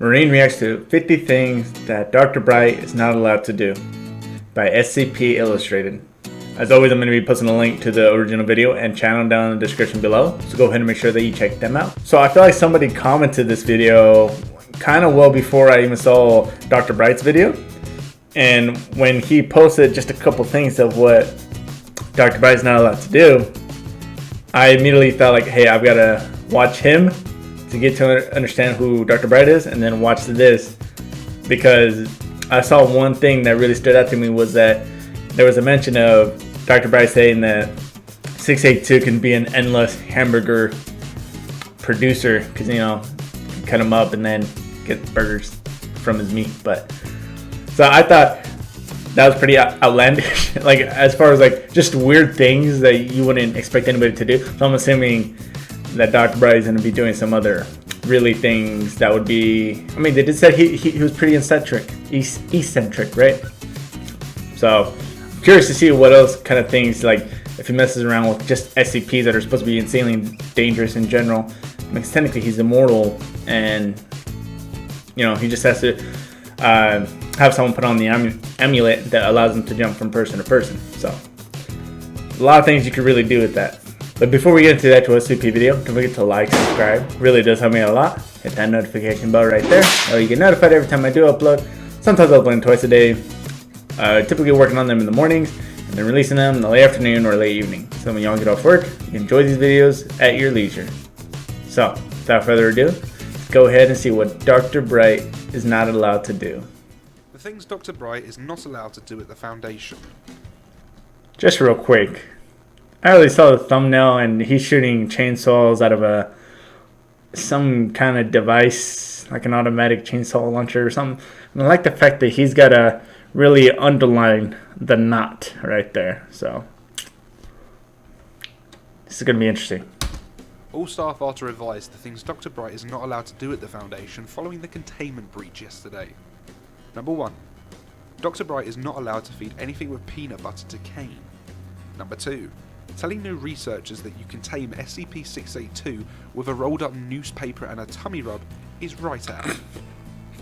Marine reacts to 50 things that Dr. Bright is not allowed to do by SCP Illustrated. As always, I'm going to be posting a link to the original video and channel down in the description below, so go ahead and make sure that you check them out. So I feel like somebody commented this video kind of well before I even saw Dr. Bright's video, and when he posted just a couple things of what Dr. Bright's not allowed to do, I immediately thought like, hey, I've got to watch him to get to understand who Dr. Bright is, and then watch this, because I saw one thing that really stood out to me was that there was a mention of Dr. Bright saying that 682 can be an endless hamburger producer, because you know, cut them up and then get burgers from his meat. But so I thought that was pretty outlandish, like as far as like just weird things that you wouldn't expect anybody to do. So I'm assuming that Dr. Bright is going to be doing some other really things that would be, I mean, they did say he was pretty eccentric, right? So I'm curious to see what else kind of things, like if he messes around with just SCPs that are supposed to be insanely dangerous in general. Because technically he's immortal, and you know, he just has to have someone put on the amulet that allows him to jump from person to person. So a lot of things you could really do with that. But before we get into the actual SCP video, don't forget to like, subscribe. Really does help me out a lot. Hit that notification bell right there, or you get notified every time I do upload. Sometimes I upload them twice a day. Typically working on them in the mornings, and then releasing them in the late afternoon or late evening. So when y'all get off work, you can enjoy these videos at your leisure. So without further ado, let's go ahead and see what Dr. Bright is not allowed to do. The things Dr. Bright is not allowed to do at the Foundation. Just real quick, I already saw the thumbnail, and he's shooting chainsaws out of some kind of device, like an automatic chainsaw launcher or something. And I like the fact that he's got to really underline the "not" right there. So this is going to be interesting. All staff are to revise the things Dr. Bright is not allowed to do at the Foundation following the containment breach yesterday. Number 1. Dr. Bright is not allowed to feed anything with peanut butter to Kane. Number 2. Telling new researchers that you can tame SCP-682 with a rolled up newspaper and a tummy rub is right out.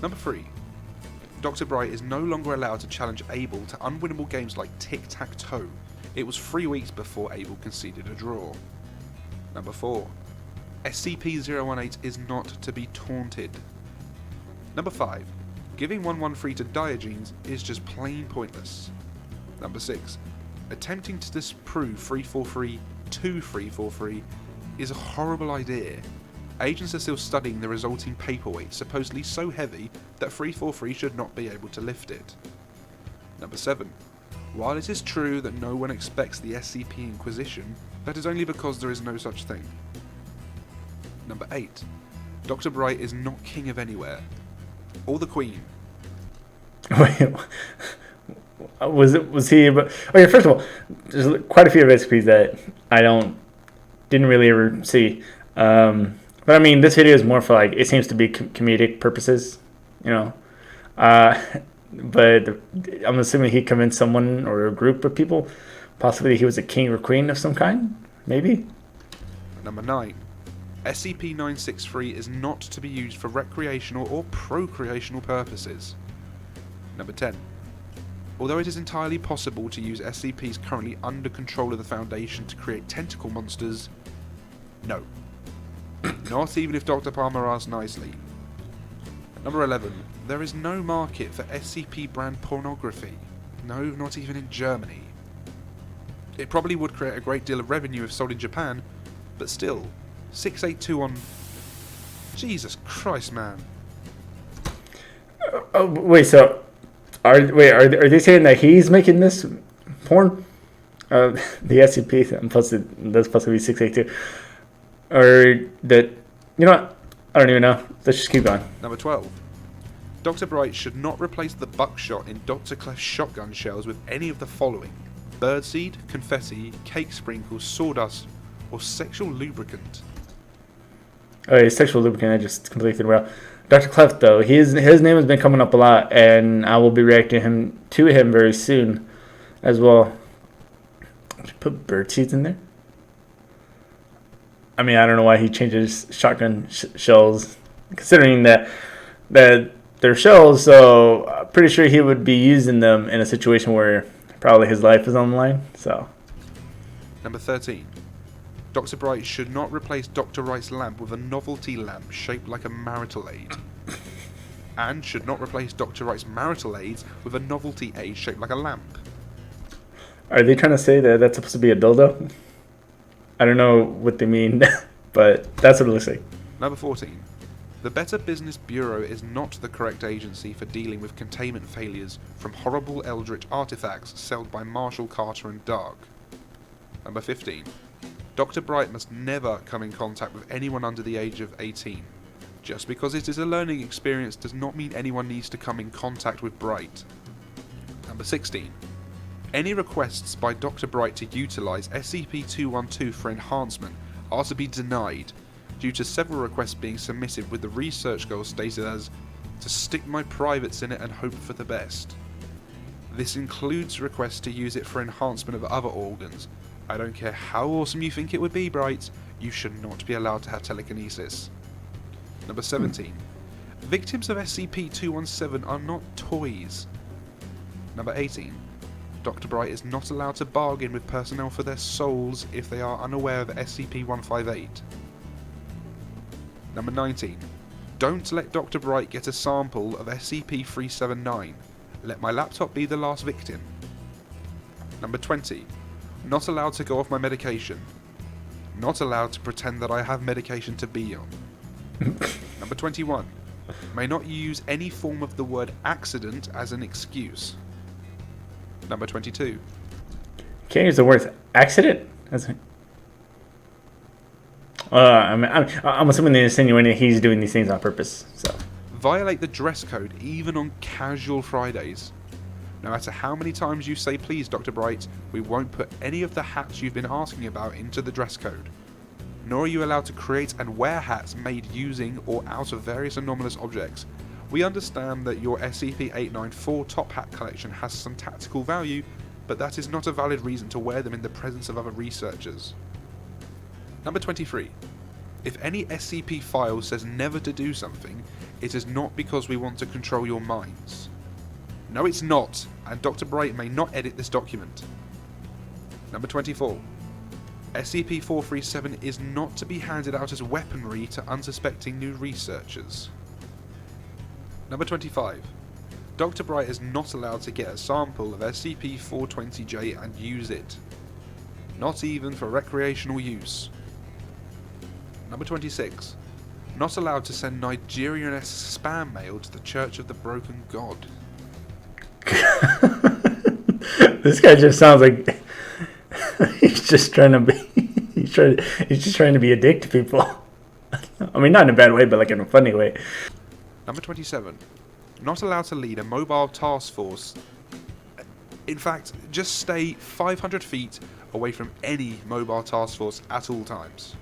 Number 3. Dr. Bright is no longer allowed to challenge Abel to unwinnable games like tic-tac-toe. It was 3 weeks before Abel conceded a draw. Number 4. SCP-018 is not to be taunted. Number 5. Giving 113 to Diogenes is just plain pointless. Number 6. Attempting to disprove 343 to 343 is a horrible idea. Agents are still studying the resulting paperweight, supposedly so heavy that 343 should not be able to lift it. Number 7. While it is true that no one expects the SCP Inquisition, that is only because there is no such thing. Number 8. Dr. Bright is not king of anywhere. Or the Queen. Wait, was he? Okay, first of all, there's quite a few of SCPs that I didn't really ever see. But I mean, this video is more for like, it seems to be comedic purposes, you know. But I'm assuming he convinced someone or a group of people, possibly he was a king or queen of some kind, maybe. Number 9. SCP-963 is not to be used for recreational or procreational purposes. Number 10. Although it is entirely possible to use SCPs currently under control of the Foundation to create tentacle monsters, no. Not even if Dr. Palmer asks nicely. Number 11. There is no market for SCP brand pornography. No, not even in Germany. It probably would create a great deal of revenue if sold in Japan, but still, 682 on... Jesus Christ, man. Oh, wait, so... Are they saying that he's making this porn? The SCP, that's supposed to be 682. Or that... You know what? I don't even know. Let's just keep going. Number 12. Dr. Bright should not replace the buckshot in Dr. Clef's shotgun shells with any of the following: birdseed, confetti, cake sprinkles, sawdust, or sexual lubricant. Okay, sexual lubricant, I just completely threw out. Dr. Clef, though, his name has been coming up a lot, and I will be reacting to him very soon as well. Put bird seeds in there? I mean, I don't know why he changes shotgun shells, considering that that they're shells, so I'm pretty sure he would be using them in a situation where probably his life is on the line. So, Number 13. Dr. Bright should not replace Dr. Wright's lamp with a novelty lamp shaped like a marital aid. And should not replace Dr. Wright's marital aids with a novelty aid shaped like a lamp. are they trying to say that that's supposed to be a dildo? I don't know what they mean, but that's what it looks like. Number 14. The Better Business Bureau is not the correct agency for dealing with containment failures from horrible eldritch artifacts sold by Marshall, Carter and Dark. Number 15. Dr. Bright must never come in contact with anyone under the age of 18. Just because it is a learning experience does not mean anyone needs to come in contact with Bright. Number 16. Any requests by Dr. Bright to utilise SCP-212 for enhancement are to be denied, due to several requests being submitted with the research goal stated as, to stick my privates in it and hope for the best. This includes requests to use it for enhancement of other organs. I don't care how awesome you think it would be, Bright, you should not be allowed to have telekinesis. Number 17. Victims of SCP-217 are not toys. Number 18. Dr. Bright is not allowed to bargain with personnel for their souls if they are unaware of SCP-158. Number 19. Don't let Dr. Bright get a sample of SCP-379. Let my laptop be the last victim. Number 20. Not allowed to go off my medication. Not allowed to pretend that I have medication to be on. Number 21. May not use any form of the word accident as an excuse. Number 22. Can't use the word accident. I'm assuming they're insinuating he's doing these things on purpose. So, Violate the dress code even on casual Fridays. No matter how many times you say please, Dr. Bright, we won't put any of the hats you've been asking about into the dress code. Nor are you allowed to create and wear hats made using or out of various anomalous objects. We understand that your SCP-894 top hat collection has some tactical value, but that is not a valid reason to wear them in the presence of other researchers. Number 23. If any SCP file says never to do something, it is not because we want to control your minds. No, it's not, and Dr. Bright may not edit this document. Number 24. SCP-437 is not to be handed out as weaponry to unsuspecting new researchers. Number 25. Dr. Bright is not allowed to get a sample of SCP-420J and use it. Not even for recreational use. Number 26. Not allowed to send Nigerian-esque spam mail to the Church of the Broken God. this guy just sounds like he's just trying to be he's just trying to be a dick to people. I mean, not in a bad way, but like in a funny way. Number 27. Not allowed to lead a mobile task force. In fact, just stay 500 feet away from any mobile task force at all times.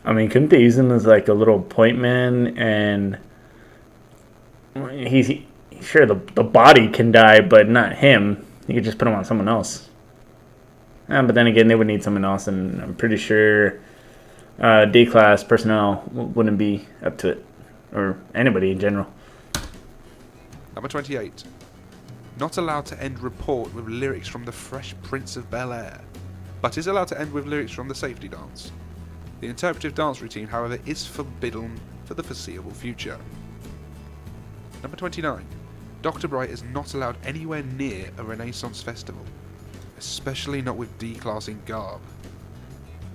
I mean, couldn't they use him as like a little point man? And he's sure the body can die, but not him. You could just put him on someone else. But then again, they would need someone else, and I'm pretty sure D-class personnel wouldn't be up to it, or anybody in general. Number 28. Not allowed to end report with lyrics from the Fresh Prince of Bel-Air, but is allowed to end with lyrics from the Safety Dance. The interpretive dance routine, however, is forbidden for the foreseeable future. Number 29. Dr. Bright is not allowed anywhere near a Renaissance festival, especially not with D-classing garb.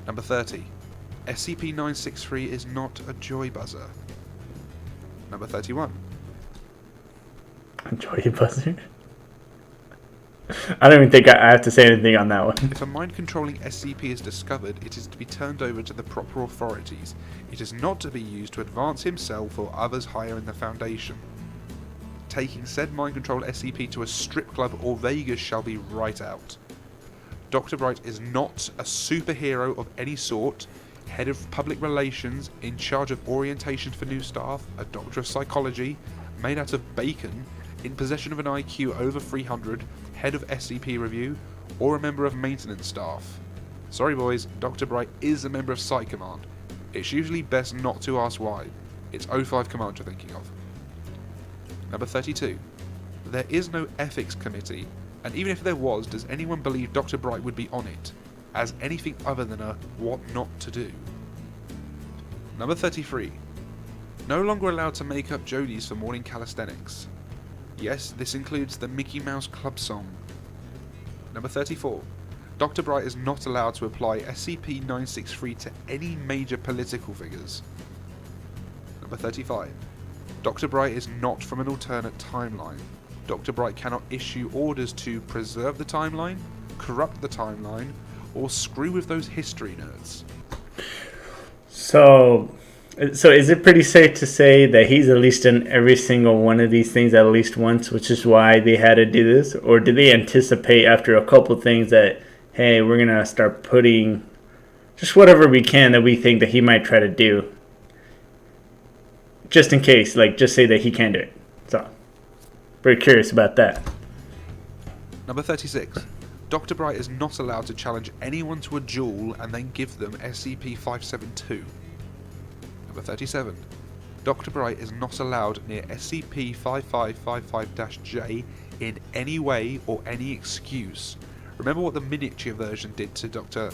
Number 30. SCP-963 is not a joy buzzer. Number 31. A joy buzzer? I don't even think I have to say anything on that one. If a mind-controlling SCP is discovered, it is to be turned over to the proper authorities. It is not to be used to advance himself or others higher in the Foundation. Taking said mind-controlled SCP to a strip club or Vegas shall be right out. Dr. Bright is not a superhero of any sort, head of public relations, in charge of orientation for new staff, a doctor of psychology, made out of bacon, in possession of an IQ over 300, head of SCP review, or a member of maintenance staff. Sorry boys, Dr. Bright is a member of Psych Command. It's usually best not to ask why. It's O5 Command you're thinking of. Number 32. There is no ethics committee, and even if there was, does anyone believe Dr. Bright would be on it, as anything other than a what not to do? Number 33. No longer allowed to make up jodies for morning calisthenics. Yes, this includes the Mickey Mouse Club song. Number 34. Dr. Bright is not allowed to apply SCP-963 to any major political figures. Number 35. Dr. Bright is not from an alternate timeline. Dr. Bright cannot issue orders to preserve the timeline, corrupt the timeline, or screw with those history nerds. So is it pretty safe to say that he's at least done every single one of these things at least once, which is why they had to do this? Or did they anticipate after a couple things that, hey, we're going to start putting just whatever we can that we think that he might try to do? Just in case, like, just say that he can do it. So, very curious about that. Number 36. Dr. Bright is not allowed to challenge anyone to a duel and then give them SCP-572. Number 37. Dr. Bright is not allowed near SCP-5555-J in any way or any excuse. Remember what the miniature version did to Dr.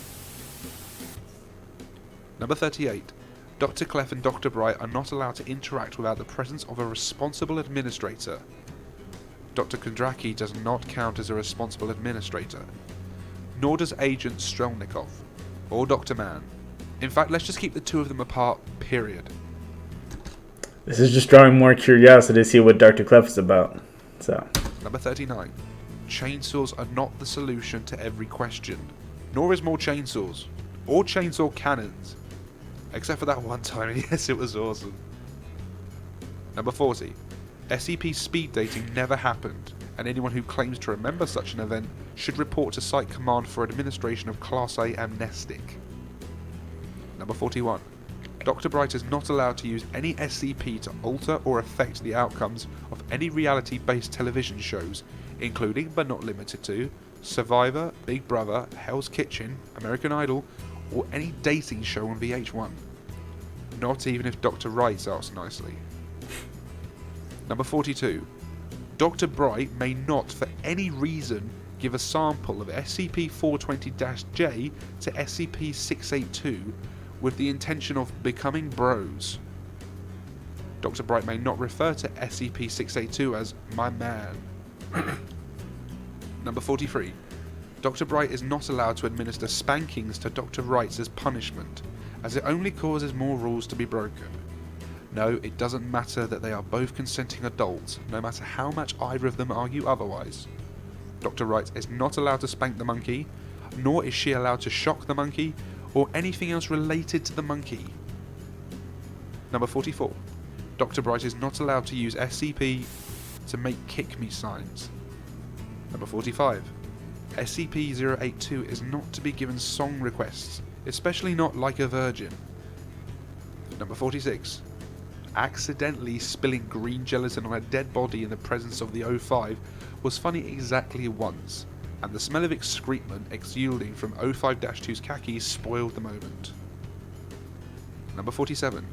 Number 38. Dr. Clef and Dr. Bright are not allowed to interact without the presence of a responsible administrator. Dr. Kondraki does not count as a responsible administrator. Nor does Agent Strelnikov or Dr. Mann. In fact, let's just keep the two of them apart, period. This is just drawing more curiosity to see what Dr. Clef is about. So. Number 39. Chainsaws are not the solution to every question. Nor is more chainsaws. Or chainsaw cannons. Except for that one time, yes, it was awesome. Number 40. SCP speed dating never happened, and anyone who claims to remember such an event should report to Site Command for administration of Class A amnestic. Number 41. Dr. Bright is not allowed to use any SCP to alter or affect the outcomes of any reality-based television shows, including but not limited to Survivor, Big Brother, Hell's Kitchen, American Idol, or any dating show on VH1. Not even if Dr. Wright asks nicely. Number 42. Dr. Bright may not, for any reason, give a sample of SCP-420-J to SCP-682 with the intention of becoming bros. Dr. Bright may not refer to SCP-682 as my man. Number 43. Dr. Bright is not allowed to administer spankings to Dr. Wright as punishment, as it only causes more rules to be broken. No, it doesn't matter that they are both consenting adults, no matter how much either of them argue otherwise. Dr. Wright is not allowed to spank the monkey, nor is she allowed to shock the monkey, or anything else related to the monkey. Number 44. Dr. Bright is not allowed to use SCP to make kick me signs. Number 45. SCP-082 is not to be given song requests, especially not Like a Virgin. Number 46. Accidentally spilling green gelatin on a dead body in the presence of the O5 was funny exactly once, and the smell of excrement exuding from O5-2's khakis spoiled the moment. Number 47.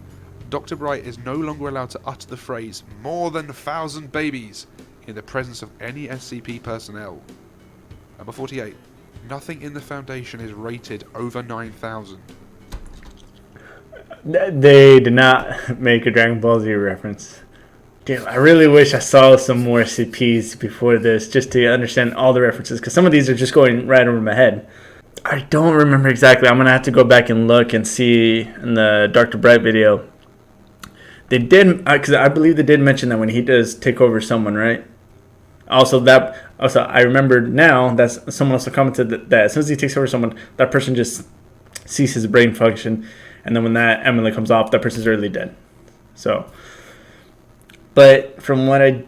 Dr. Bright is no longer allowed to utter the phrase "more than 1,000 babies" in the presence of any SCP personnel. Number 48. Nothing in the Foundation is rated over 9,000. They did not make a Dragon Ball Z reference. Damn, I really wish I saw some more SCPs before this just to understand all the references, because some of these are just going right over my head. I don't remember exactly. I'm going to have to go back and look and see in the Dr. Bright video. They did, because I believe they did mention that when he does take over someone, right? Also, I remember now that someone also commented that as soon as he takes over someone, that person just ceases his brain function. And then when that Emily comes off, that person's really dead. So, but from what I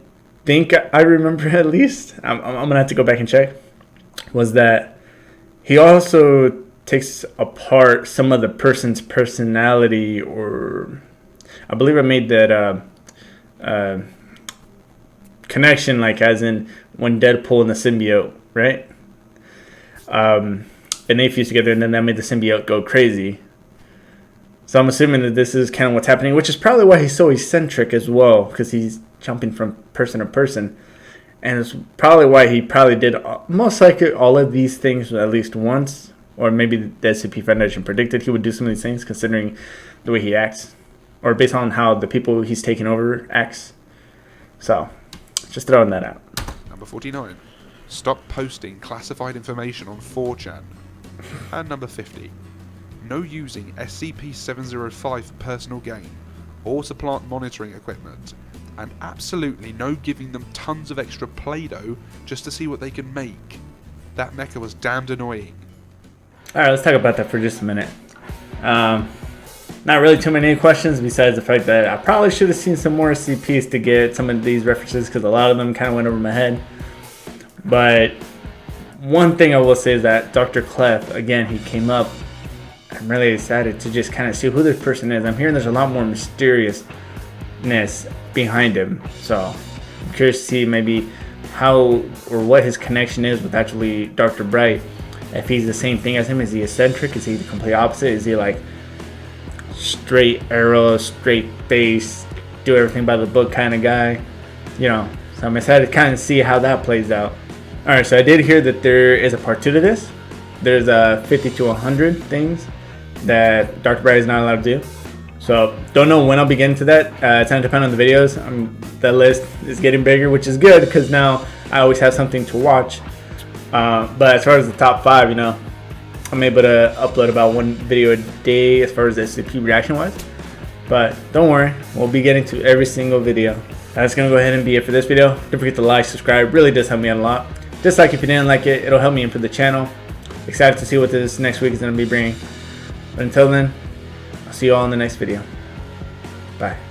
think I remember, at least, I'm going to have to go back and check, was that he also takes apart some of the person's personality, or I believe I made that connection, like as in when Deadpool and the symbiote, right? And they fused together, and then that made the symbiote go crazy. So I'm assuming that this is kind of what's happening, which is probably why he's so eccentric as well, because he's jumping from person to person. And it's probably why he probably did most likely all of these things at least once. Or maybe the SCP Foundation predicted he would do some of these things considering the way he acts. Or based on how the people he's taking over acts. So, just throwing that out. Number 49. Stop posting classified information on 4chan. And number 50. No using SCP-705 for personal gain, or to plant monitoring equipment. And absolutely no giving them tons of extra Play-Doh just to see what they can make. That mecha was damned annoying. Alright, let's talk about that for just a minute. Not really too many questions besides the fact that I probably should have seen some more SCPs to get some of these references because a lot of them kind of went over my head. But one thing I will say is that Dr. Clef, again, he came up. I'm really excited to just kind of see who this person is. I'm hearing there's a lot more mysteriousness behind him. So I'm curious to see maybe how or what his connection is with actually Dr. Bright. If he's the same thing as him, is he eccentric? Is he the complete opposite? Is he like straight arrow, straight face, do everything by the book kind of guy? You know, so I'm excited to kind of see how that plays out. Alright, so I did hear that there is a part 2 to this. There's 50 to 100 things that Dr. Bright is not allowed to do. So don't know when I'll be getting to that. It's going to depend on the videos. The list is getting bigger, which is good because now I always have something to watch. But as far as the top 5, you know, I'm able to upload about 1 video a day as far as the SCP reaction wise. But don't worry, we'll be getting to every single video. That's going to go ahead and be it for this video. Don't forget to like, subscribe, really does help me out a lot. Dislike if you didn't like it, it'll help me improve the channel. Excited to see what this next week is going to be bringing. But until then, I'll see you all in the next video. Bye.